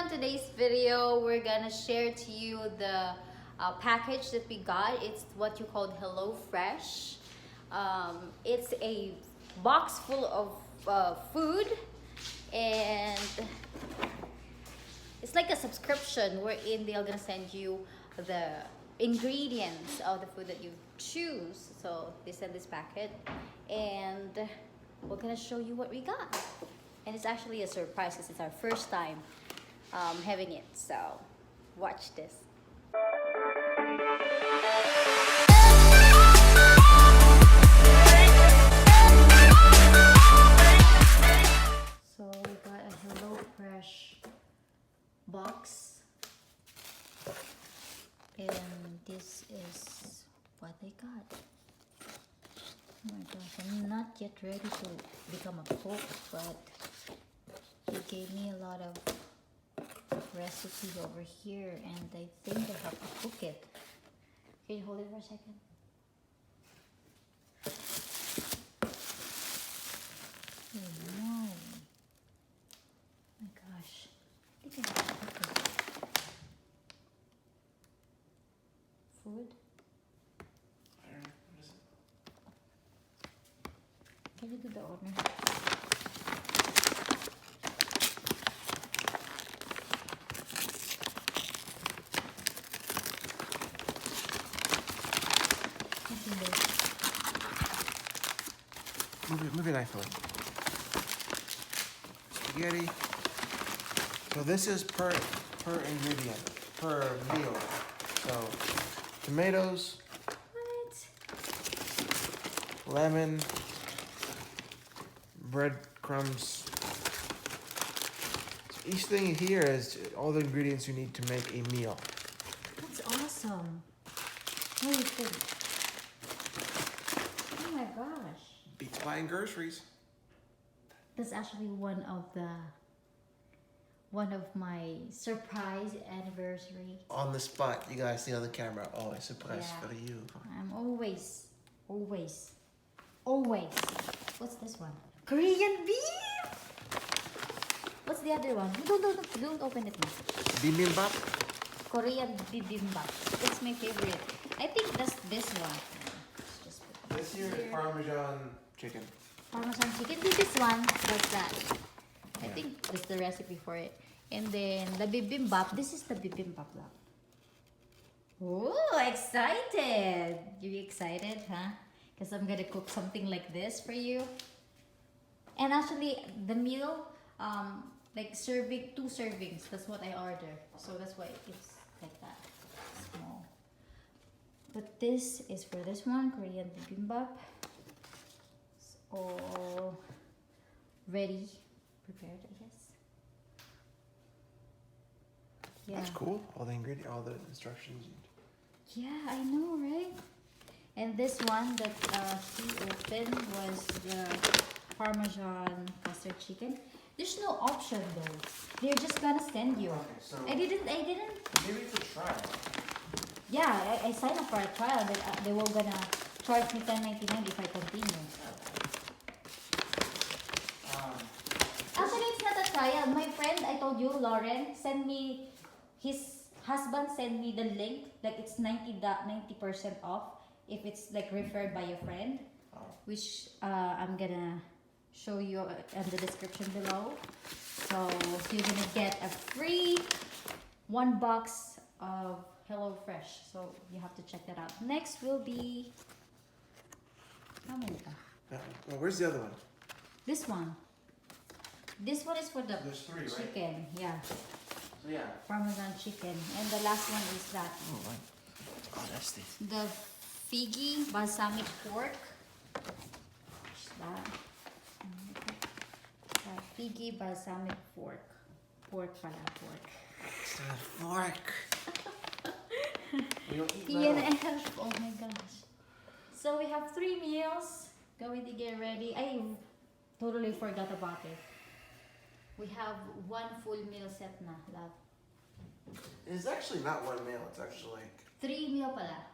On today's video, we're gonna share to you the package that we got. It's what you call hellofresh. It's a box full of food, and it's like a subscription wherein they're gonna send you the ingredients of the food that you choose. So they send this packet, and we're gonna show you what we got. And it's actually a surprise because it's our first time having it. So watch this. So we got a HelloFresh box, and this is what they got. Oh my gosh, I'm not yet ready to become a cook, but he gave me a lot of recipes over here, and I think I have to cook it. Can you hold it for a second? Oh no. My gosh. I think I have to cook it. Food? Can you do the honor? Move your knife away. Spaghetti. So this is per ingredient, per meal. So tomatoes. What? Lemon. Breadcrumbs. So each thing here is all the ingredients you need to make a meal. That's awesome. What do you think? Oh my gosh. Beats buying groceries. That's actually one of my surprise anniversary. On the spot, you guys see on the camera. Oh, a surprise for you. I'm always. What's this one? Korean beef. What's the other one? Don't open it now. Bibimbap. Korean bibimbap. It's my favorite. I think that's this one. Let's just put This here is Parmesan chicken. Parmesan chicken. This one. What's that? I think that's the recipe for it. And then the bibimbap. This is the bibimbap lang. Oh, excited! You excited, huh? Because I'm gonna cook something like this for you. And actually, the meal, like two servings. That's what I ordered. So that's why it's like that, small. But this is for this one, Korean bibimbap. It's all ready, prepared, I guess. Yeah. That's cool. All the instructions. Yeah, I know, right? And this one that he opened was the Parmesan custard chicken. There's no option though. They're just gonna send you. Okay, so I didn't. Maybe it's a trial. Yeah, I signed up for a trial, but they were gonna charge me $10.99 if I continue. Actually, it's not a trial. My friend, I told you, Lauren, sent me. His husband sent me the link. Like it's 90% off if it's like referred by a friend, which I'm gonna show you in the description below. So you're gonna get a free 1 box of HelloFresh. So you have to check that out. Next will be how many? Well, where's the other one? This one. This one is for the There's 3, right? chicken. Yeah. So yeah. Parmesan chicken. And the last one is that. Oh, right. Oh, that's The figgy balsamic pork. What's that? Figgy balsamic pork. Pork pala, pork. It's not a fork. We don't eat PNF. Oh my gosh. So we have 3 meals. Going to get ready. I totally forgot about it. We have 1 full meal set na, love. It's actually not 1 meal. It's actually like 3 meal pala.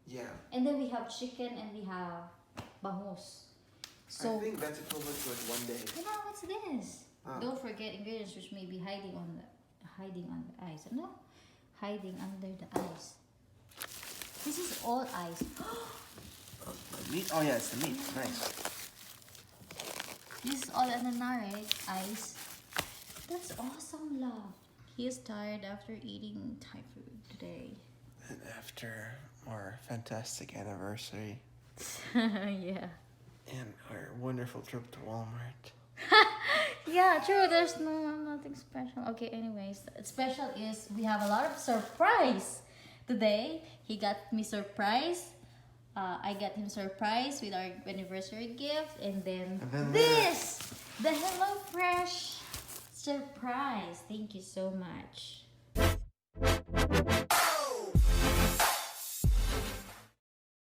Yeah. And then we have chicken and we have bangus. So I think that's equivalent to like 1 day. what's this? Oh. Don't forget ingredients which may be hiding on the hiding under the ice. No, hiding under the ice. This is all ice. Meat? Oh yeah, it's the meat. Nice. This is all ano na, right? Ice. That's awesome, love. He is tired after eating Thai food today. And after our fantastic anniversary Yeah. and our wonderful trip to Walmart. Yeah, true. There's nothing special. Okay, anyways, special is we have a lot of surprise today. He got me surprise. I got him surprise with our anniversary gift, and then this, the HelloFresh surprise. Thank you so much.